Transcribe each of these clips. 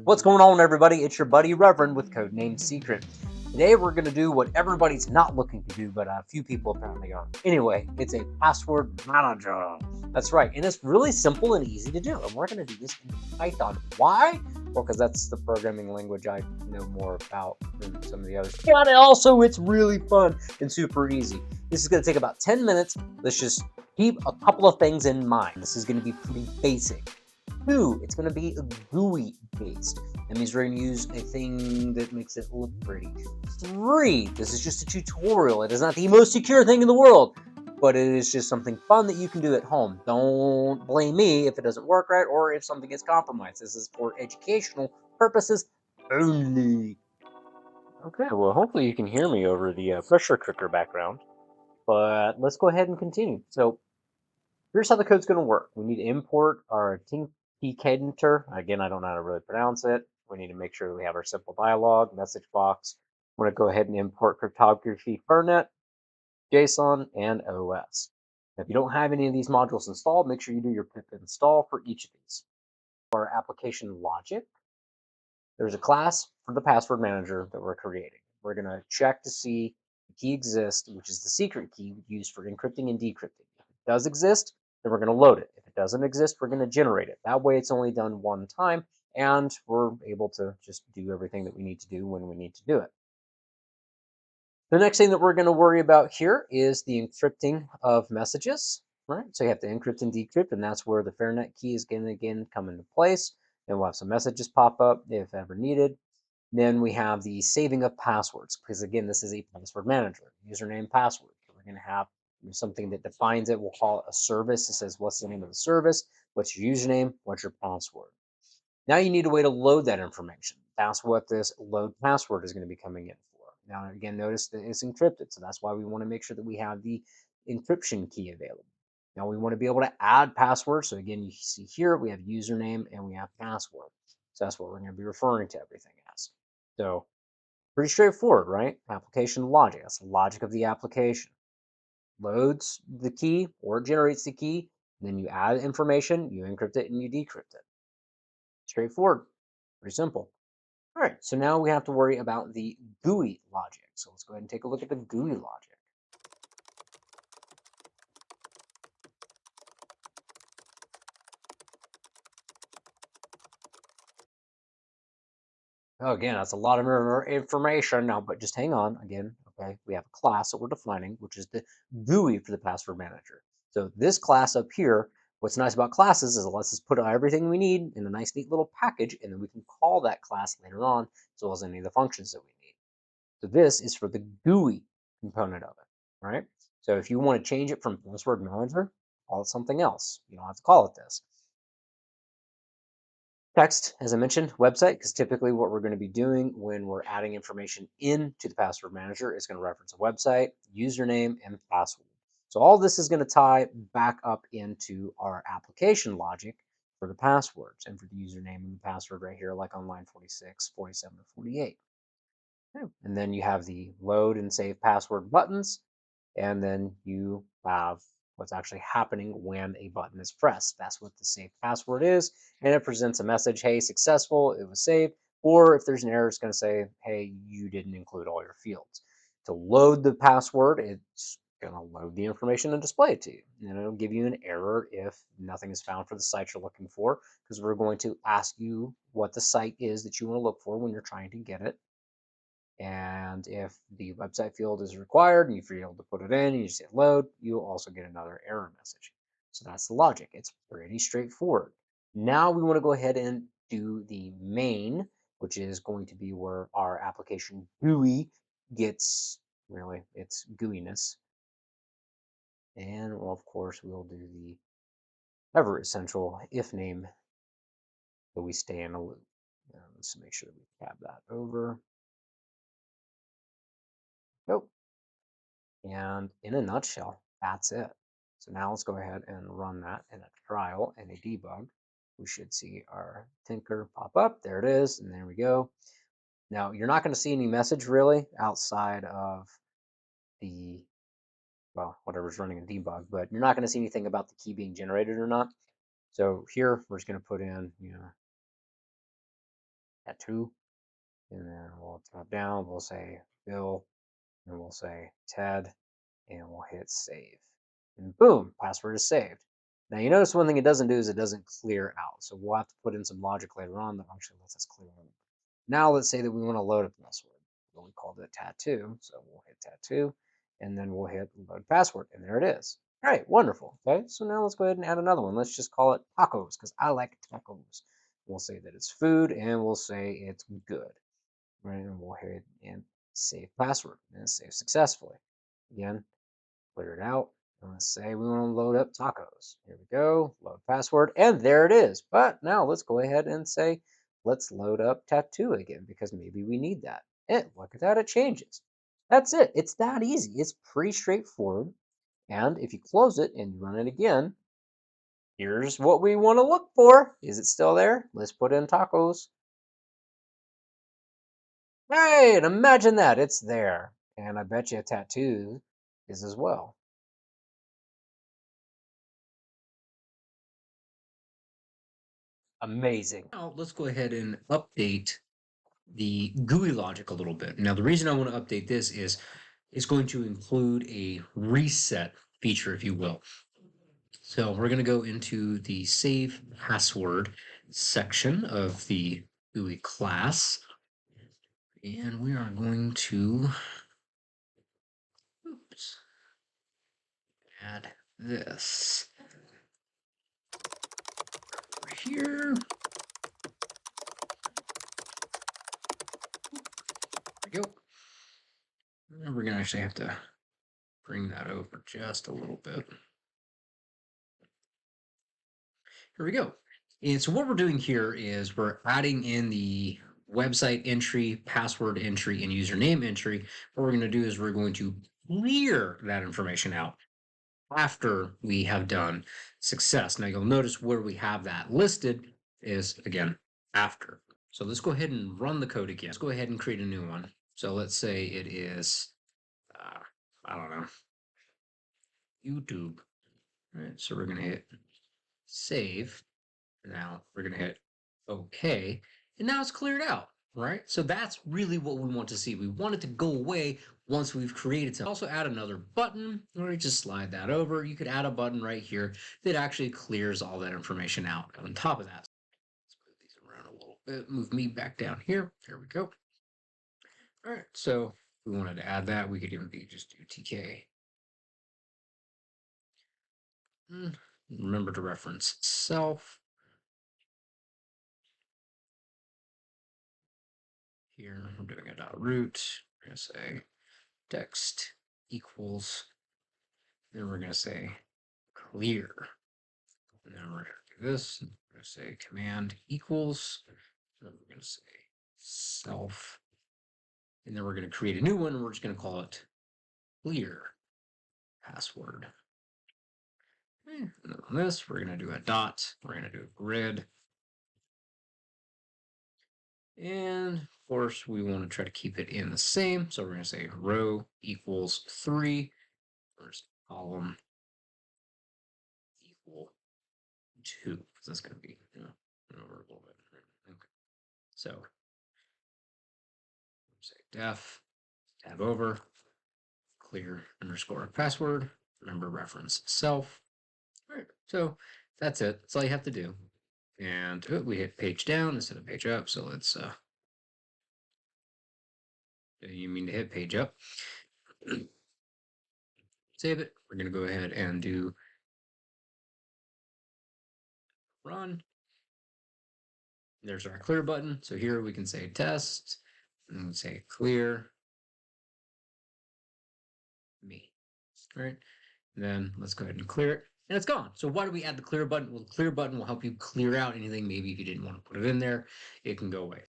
What's going on, everybody? It's your buddy Reverend with Codename Secret. Today, we're going to do what everybody's not looking to do, but a few people apparently are. Anyway, it's a password manager. That's right, and it's really simple and easy to do. And we're going to do this in Python. Why? Well, because that's the programming language I know more about than some of the others. But also, it's really fun and super easy. This is going to take about 10 minutes. Let's just keep a couple of things in mind. This is going to be pretty basic. 2, it's going to be a GUI based. That means we're going to use a thing that makes it look pretty. 3, this is just a tutorial. It is not the most secure thing in the world, but it is just something fun that you can do at home. Don't blame me if it doesn't work right or if something gets compromised. This is for educational purposes only. Okay, well, hopefully you can hear me over the pressure cooker background, but let's go ahead and continue. So here's how the code's going to work. We need to import our Tkinter. Again, I don't know how to really pronounce it. We need to make sure that we have our simple dialog, message box. I'm going to go ahead and import Cryptography, Fernet, JSON, and OS. Now, if you don't have any of these modules installed, make sure you do your pip install for each of these. For our application logic, there's a class for the password manager that we're creating. We're going to check to see the key exists, which is the secret key used for encrypting and decrypting. If it does exist, then we're going to load it. If it doesn't exist, we're going to generate it. That way it's only done one time, and we're able to just do everything that we need to do when we need to do it. The next thing that we're going to worry about here is the encrypting of messages, right? So you have to encrypt and decrypt, and that's where the Fernet key is going to again come into place. And we'll have some messages pop up if ever needed. Then we have the saving of passwords, because again, this is a password manager, username, password. We're going to have something that defines it. We'll call it a service. It says, what's the name of the service? What's your username? What's your password? Now you need a way to load that information. That's what this load password is going to be coming in for. Now, again, notice that it's encrypted. So that's why we want to make sure that we have the encryption key available. Now we want to be able to add passwords. So again, you see here, we have username and we have password. So that's what we're going to be referring to everything as. So pretty straightforward, right? Application logic. That's the logic of the application. Loads the key or generates the key. Then you add information, you encrypt it, and you decrypt it. Straightforward. Pretty simple. All right, so now we have to worry about the GUI logic. So let's go ahead and take a look at the GUI logic. Oh, again, that's a lot of information now, but just hang on again. Okay, we have a class that we're defining, which is the GUI for the password manager. So this class up here, what's nice about classes is it lets us put everything we need in a nice, neat little package, and then we can call that class later on, as well as any of the functions that we need. So this is for the GUI component of it, right? So if you want to change it from password manager, call it something else. You don't have to call it this. Text, as I mentioned, website, because typically what we're going to be doing when we're adding information into the password manager is going to reference a website, username, and password. So all this is going to tie back up into our application logic for the passwords and for the username and the password right here, like on line 46, 47, or 48. Okay. And then you have the load and save password buttons, and then you have what's actually happening when a button is pressed. That's what the save password is, and it presents a message, hey, successful, it was saved, or if there's an error, it's going to say, hey, you didn't include all your fields. To load the password, it's going to load the information and display it to you. And it'll give you an error if nothing is found for the site you're looking for, because we're going to ask you what the site is that you want to look for when you're trying to get it. And if the website field is required and you fail to put it in and you just hit load, you'll also get another error message. So that's the logic. It's pretty straightforward. Now we want to go ahead and do the main, which is going to be where our application GUI gets really its GUIness. And well, of course, we'll do the ever essential if name so we stay in a loop. Let's make sure we tab that over. Nope. And in a nutshell, that's it. So now let's go ahead and run that in a trial and a debug. We should see our Tkinter pop up. There it is, and there we go. Now, you're not going to see any message really outside of the, well, whatever's running a debug, but you're not going to see anything about the key being generated or not. So here, we're just going to put in, tattoo, and then we'll drop down. We'll say Bill, and we'll say Ted, and we'll hit save. And boom, password is saved. Now you notice one thing it doesn't do is it doesn't clear out. So we'll have to put in some logic later on that actually lets us clear it. Now let's say that we want to load a password. Well, we called it tattoo, so we'll hit tattoo, and then we'll hit load password, and there it is. All right, wonderful. Okay, so now let's go ahead and add another one. Let's just call it tacos because I like tacos. We'll say that it's food, and we'll say it's good. Right, and we'll hit and save password, and save successfully. Again, clear it out. And let's say we want to load up tacos. Here we go, load password, and there it is. But now let's go ahead and say, let's load up tattoo again because maybe we need that. And look at that, it changes. That's it. It's that easy. It's pretty straightforward. And if you close it and you run it again, here's what we want to look for. Is it still there? Let's put in tacos. Right, imagine that. It's there. And I bet you a tattoo is as well. Amazing. Now let's go ahead and update the GUI logic a little bit. Now the reason I want to update this is it's going to include a reset feature, if you will. So we're going to go into the save password section of the GUI class. And we are going to add this over here. There we go. And we're going to actually have to bring that over just a little bit. Here we go. And so what we're doing here is we're adding in the website entry, password entry, and username entry. What we're going to do is we're going to clear that information out after we have done success. Now you'll notice where we have that listed is, again, after. So let's go ahead and run the code again. Let's go ahead and create a new one. So let's say it is, I don't know, YouTube. All right, so we're going to hit save. Now we're going to hit OK. And now it's cleared out, right? So that's really what we want to see. We want it to go away once we've created something. Also add another button, or just slide that over. You could add a button right here that actually clears all that information out on top of that. Let's move these around a little bit. Move me back down here. There we go. All right, so if we wanted to add that, we could even just do TK. Remember to reference self. Here, I'm doing a dot root. We're going to say text equals, then we're going to say clear. And then we're going to do this. We're going to say command equals, then we're going to say self. And then we're going to create a new one, and we're just going to call it clear password. And then on this, we're going to do a dot. We're going to do a grid. And of course, we want to try to keep it in the same. So we're going to say row equals 3. First column equal 2. Because that's going to be over a little bit. Okay. So say def, tab over, clear underscore password. Remember reference self. All right. So that's it. That's all you have to do. And we hit page down instead of page up. So let's you mean to hit page up. Save it. We're going to go ahead and do run. There's our clear button. So here we can say test and say clear me. All right. And then let's go ahead and clear it. And it's gone. So why do we add the clear button? Well, the clear button will help you clear out anything. Maybe if you didn't want to put it in there, it can go away.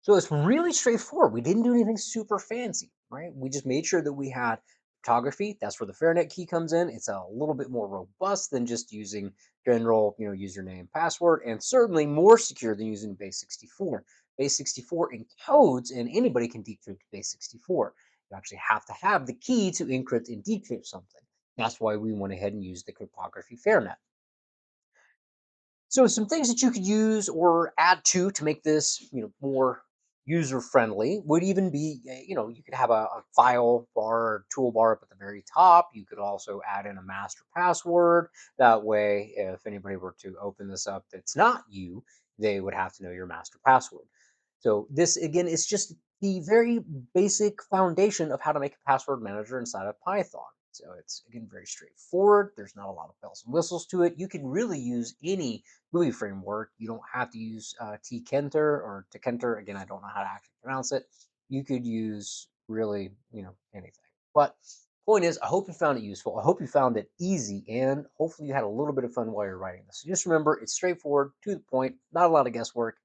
So it's really straightforward. We didn't do anything super fancy, right? We just made sure that we had cryptography. That's where the Fernet key comes in. It's a little bit more robust than just using general, username, password, and certainly more secure than using base 64. Base 64 encodes, and anybody can decrypt base 64. You actually have to have the key to encrypt and decrypt something. That's why we went ahead and used the cryptography Fernet. So some things that you could use or add to make this, more user friendly would even be, you could have a file bar or toolbar up at the very top. You could also add in a master password. That way, if anybody were to open this up that's not you, they would have to know your master password. So this again is just the very basic foundation of how to make a password manager inside of Python. So it's again very straightforward. There's not a lot of bells and whistles to it. You can really use any GUI framework. You don't have to use Tkinter or Tkinter. Again, I don't know how to actually pronounce it. You could use really, anything. But point is, I hope you found it useful. I hope you found it easy, and hopefully you had a little bit of fun while you're writing this. So just remember, it's straightforward, to the point, not a lot of guesswork.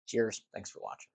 Cheers. Thanks for watching.